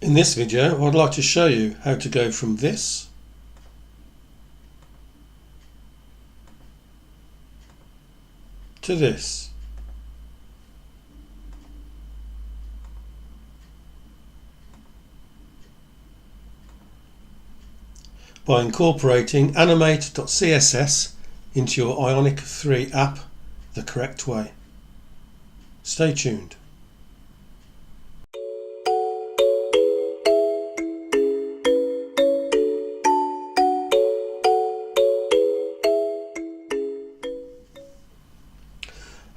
In this video, I'd like to show you how to go from this to this. By incorporating animate.css into your Ionic 3 app the correct way. Stay tuned.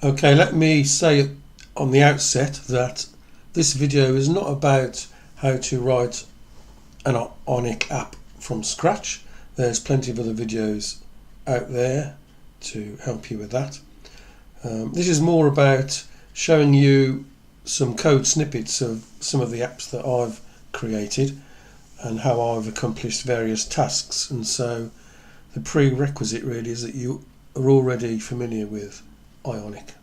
Okay, let me say on the outset that this video is not about how to write an Ionic app from scratch. There's plenty of other videos out there to help you with that. This is more about showing you some code snippets of some of the apps that I've created and how I've accomplished various tasks. And so the prerequisite really is that you are already familiar with Ionic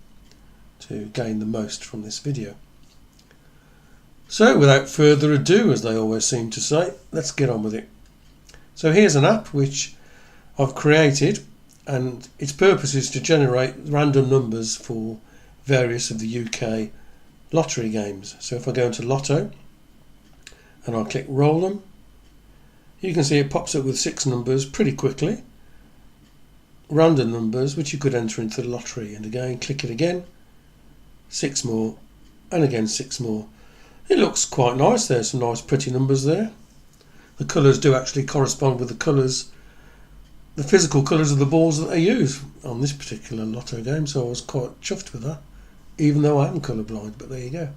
to gain the most from this video. So without further ado, as they always seem to say, let's get on with it. So here's an app which I've created, and its purpose is to generate random numbers for various of the UK lottery games. So if I go into Lotto and I click roll them, you can see it pops up with 6 numbers pretty quickly. Random numbers which you could enter into the lottery, and again click it again, 6 more, and again 6 more. It looks quite nice. There's some nice pretty numbers there. The colours do actually correspond with the colours, the physical colours of the balls that they use on this particular lotto game, so I was quite chuffed with that, even though I am colourblind, but there you go.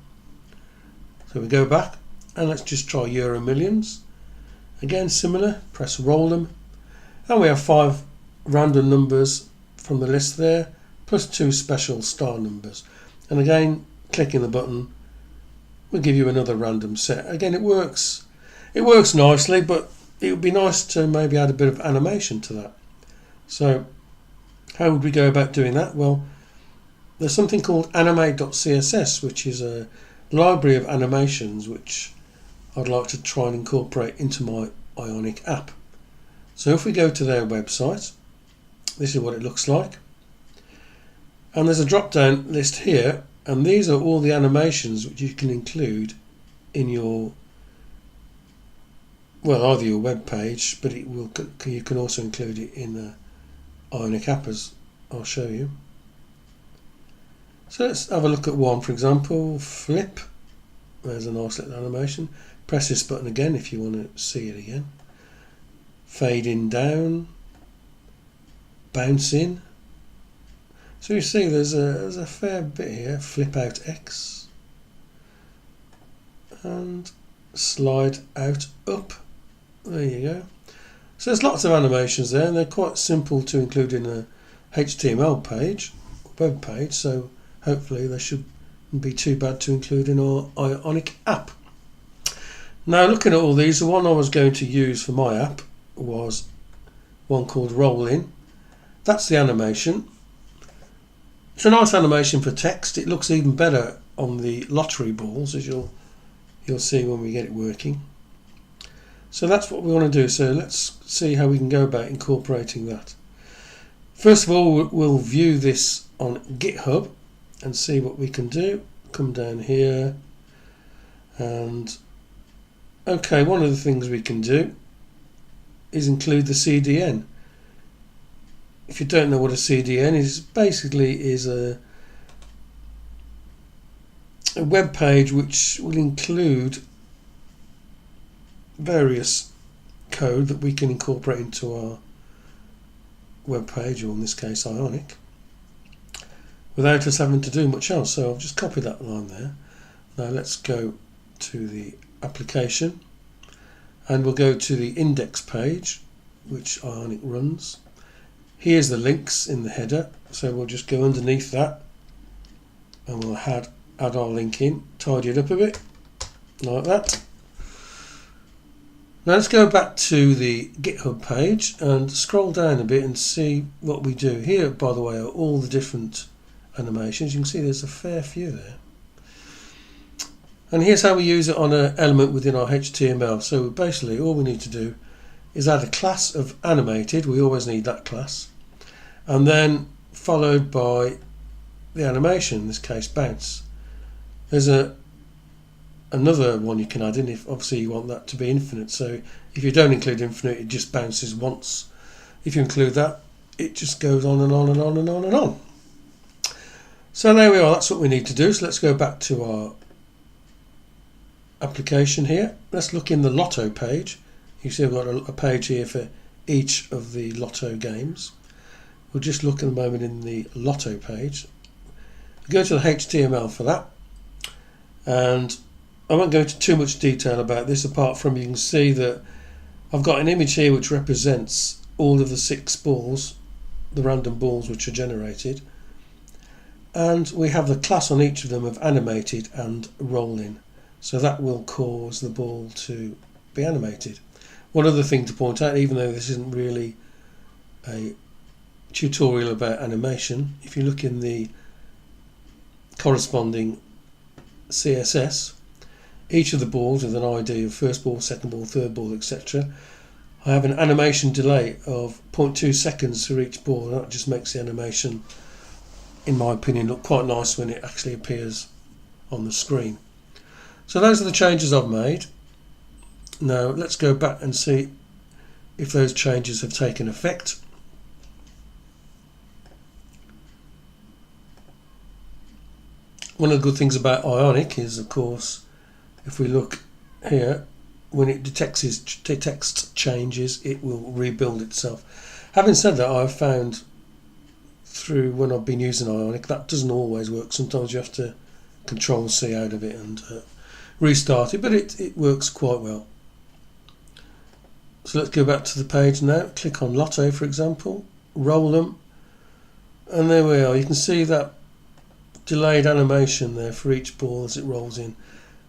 So we go back and let's just try Euro Millions. Again similar, press roll them, and we have 5 random numbers from the list there, plus 2 special star numbers. And again, clicking the button will give you another random set. Again, it works nicely, but it would be nice to maybe add a bit of animation to that. So how would we go about doing that? Well, there's something called animate.css, which is a library of animations which I'd like to try and incorporate into my Ionic app. So if we go to their website, this is what it looks like. And there's a drop-down list here, and these are all the animations which you can include in your, well, either your web page, but you can also include it in the Ionic app, as I'll show you. So let's have a look at one, for example, flip. There's a nice little animation. Press this button again if you want to see it again. Fading down, bounce in. So you see there's a fair bit here. Flip out X and slide out up. There you go. So there's lots of animations there, and they're quite simple to include in a HTML page, web page. So hopefully they shouldn't be too bad to include in our Ionic app. Now looking at all these, the one I was going to use for my app was one called Roll In. That's the animation. It's a nice animation for text. It looks even better on the lottery balls, as you'll see when we get it working. So that's what we want to do. So let's see how we can go about incorporating that. First of all, we'll view this on GitHub and see what we can do. Come down here, and okay, one of the things we can do is include the CDN. If you don't know what a CDN is, basically is a web page which will include various code that we can incorporate into our web page, or in this case Ionic, without us having to do much else. So I've just copied that line there. Now let's go to the application, and we'll go to the index page which Ionic runs. Here's the links in the header, so we'll just go underneath that and we'll add our link in, tidy it up a bit like that. Now let's go back to the GitHub page and scroll down a bit and see what we do. Here, by the way, are all the different animations. You can see there's a fair few there. And here's how we use it on an element within our HTML. So basically all we need to do is add a class of animated. We always need that class. And then followed by the animation, in this case bounce. There's another one you can add in if obviously you want that to be infinite. So if you don't include infinite, it just bounces once. If you include that, it just goes on and on and on and on and on. So there we are, that's what we need to do. So let's go back to our application here. Let's look in the Lotto page. You see I've got a page here for each of the Lotto games. We'll just look at the moment in the Lotto page. Go to the HTML for that, and I won't go into too much detail about this apart from you can see that I've got an image here which represents all of the 6 balls, the random balls which are generated, and we have the class on each of them of animated and rolling. So that will cause the ball to be animated. One other thing to point out, even though this isn't really a tutorial about animation, if you look in the corresponding CSS, each of the balls with an ID of first ball, second ball, third ball, etc. I have an animation delay of 0.2 seconds for each ball, and that just makes the animation, in my opinion, look quite nice when it actually appears on the screen. So those are the changes I've made. Now let's go back and see if those changes have taken effect. One of the good things about Ionic is, of course, if we look here, when it detects changes, it will rebuild itself. Having said that, I've found through when I've been using Ionic that doesn't always work. Sometimes you have to Control-C out of it and restart it, but it works quite well. So let's go back to the page now. Click on Lotto, for example, roll them, and there we are. You can see that delayed animation there for each ball as it rolls in,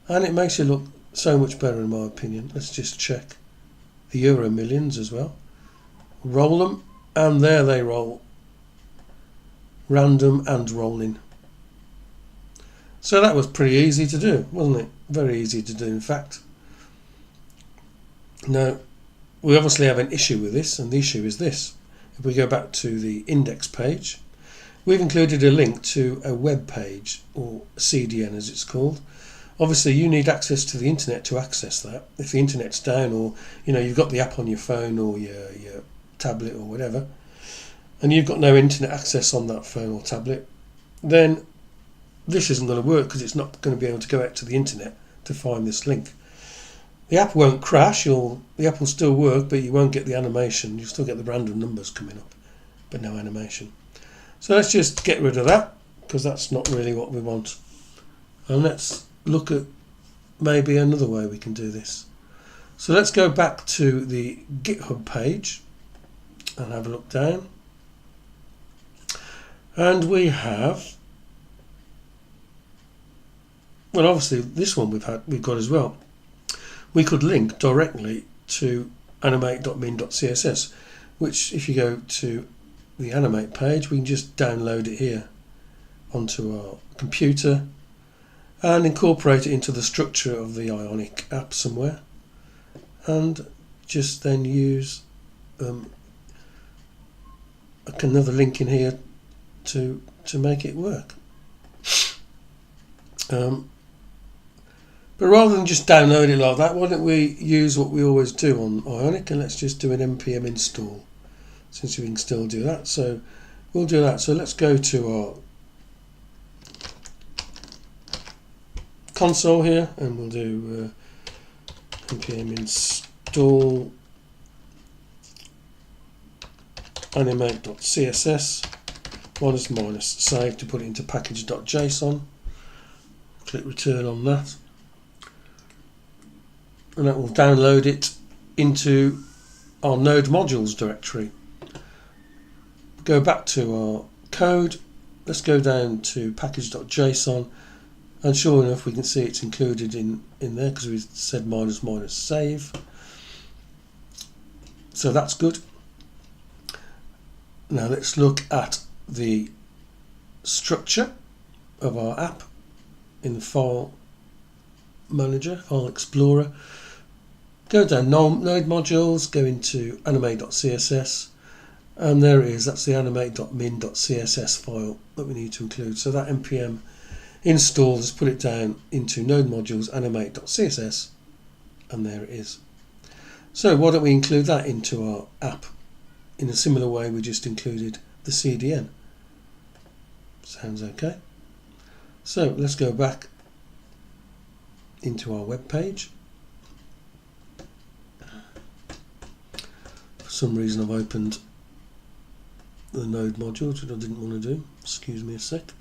and it makes it look so much better in my opinion. Let's just check the Euro Millions as well. Roll them, and there they roll, random and rolling. So that was pretty easy to do, wasn't it? Very easy to do, in fact. Now we obviously have an issue with this, and the issue is this. If we go back to the index page, we've included a link to a web page, or CDN as it's called. Obviously you need access to the internet to access that. If the internet's down, or you've got the app on your phone or your tablet or whatever, and you've got no internet access on that phone or tablet, then this isn't going to work because it's not going to be able to go out to the internet to find this link. The app won't crash, the app will still work, but you won't get the animation. You'll still get the random numbers coming up, but no animation. So let's just get rid of that, because that's not really what we want. And let's look at maybe another way we can do this. So let's go back to the GitHub page and have a look down. And we have, well, obviously this one we've got as well. We could link directly to animate.min.css, which if you go to the animate page, we can just download it here onto our computer and incorporate it into the structure of the Ionic app somewhere, and just then use another link in here to make it work. But rather than just download it like that, why don't we use what we always do on Ionic, and let's just do an npm install, since we can still do that. So we'll do that. So let's go to our console here, and we'll do npm install animate.css -- save to put it into package.json. Click return on that, and that will download it into our node modules directory. Go back to our code, let's go down to package.json, and sure enough we can see it's included in there because we said -- save. So that's good. Now let's look at the structure of our app in the file Manager, File Explorer. Go down Node Modules, go into animate.css, and there it is. That's the animate.min.css file that we need to include. So that npm install, just put it down into Node Modules, animate.css, and there it is. So why don't we include that into our app in a similar way we just included the CDN. Sounds okay. So let's go back into our web page. For some reason I've opened the Node modules, which I didn't want to do. Excuse me a sec.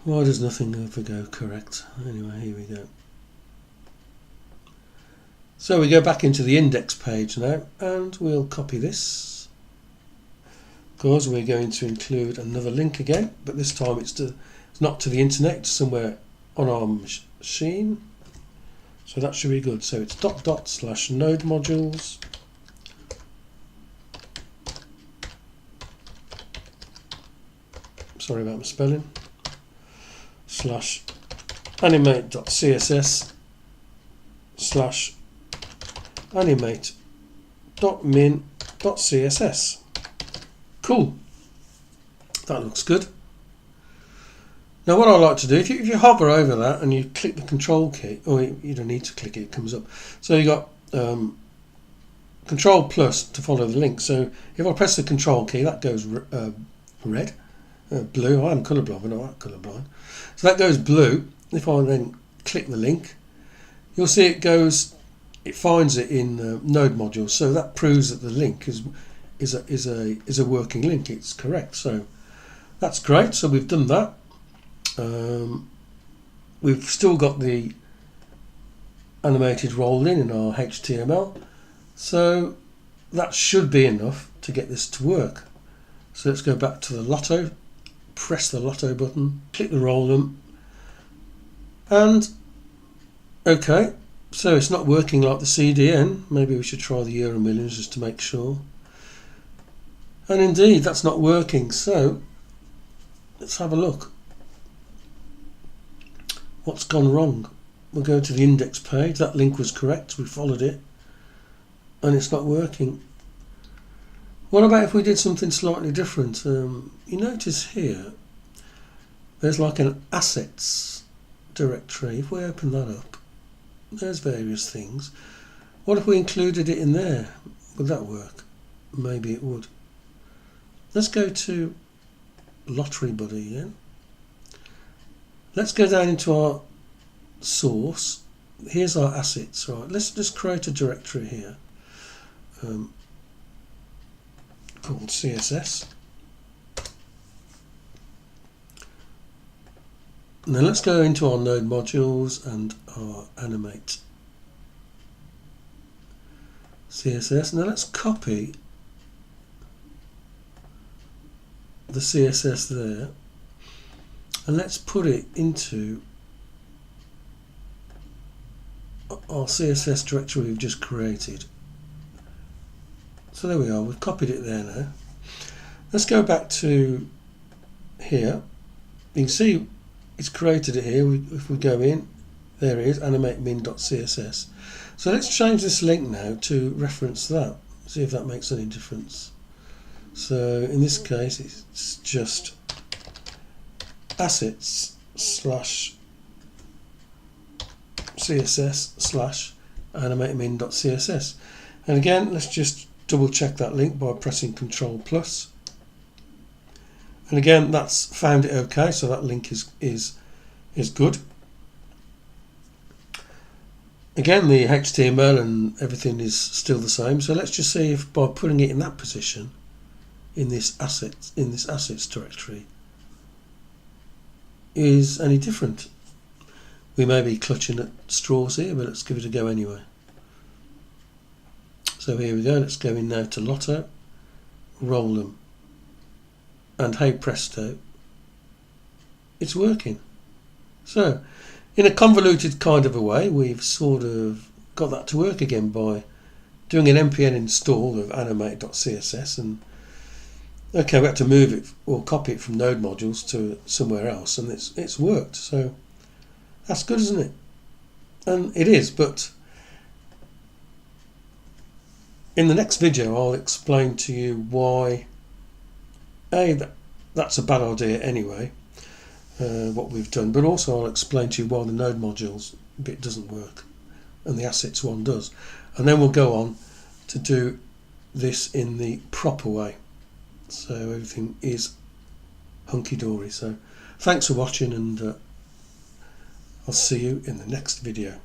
Why does nothing ever go correct? Anyway, here we go. So we go back into the index page now, and we'll copy this, because we're going to include another link again, but this time it's not to the internet, it's somewhere on our machine. So that should be good. So it's /node modules sorry about my spelling /animate.css /animate.min.css. Cool. That looks good. Now what I like to do, if you hover over that and you click the control key, or you don't need to click it, it comes up. So you got control plus to follow the link. So if I press the control key, that goes red, blue. I'm colourblind, but not that colourblind. So that goes blue. If I then click the link, you'll see it goes. It finds it in Node modules, so that proves that the link is a working link. It's correct. So that's great. So we've done that. We've still got the animated roll in our HTML, so that should be enough to get this to work. So let's go back to the Lotto, press the Lotto button, click the roll in, and okay. So it's not working like the CDN. Maybe we should try the Euro Millions just to make sure. And indeed, that's not working. So let's have a look. What's gone wrong? We'll go to the index page. That link was correct. We followed it. And it's not working. What about if we did something slightly different? You notice here, there's like an assets directory. If we open that up, there's various things. What if we included it in there? Would that work? Maybe it would. Let's go to Lottery Buddy again. Let's go down into our source. Here's our assets. Right. Let's just create a directory here called CSS. And then let's go into our Node modules and our animate CSS. Now let's copy the CSS there, and let's put it into our CSS directory we've just created. So there we are, we've copied it there now. Let's go back to here. You can see it's created it here. If we go in, there it is, animate.min.css. So let's change this link now to reference that. See if that makes any difference. So in this case, it's just assets /CSS /animate.min.css. And again, let's just double check that link by pressing Control plus. And again, that's found it okay, so that link is good. Again, the HTML and everything is still the same. So let's just see if by putting it in that position, in this assets directory, is any different. We may be clutching at straws here, but let's give it a go anyway. So here we go. Let's go in now to Lotto, roll them. And hey presto, it's working. So in a convoluted kind of a way, we've sort of got that to work again by doing an npm install of animate.css, and okay, we had to move it or copy it from Node modules to somewhere else, and it's worked. So That's good, isn't it? And it is, but in the next video I'll explain to you why that's a bad idea anyway, what we've done, but also I'll explain to you why the node modules bit doesn't work and the assets one does, and then we'll go on to do this in the proper way so everything is hunky-dory. So thanks for watching, and I'll see you in the next video.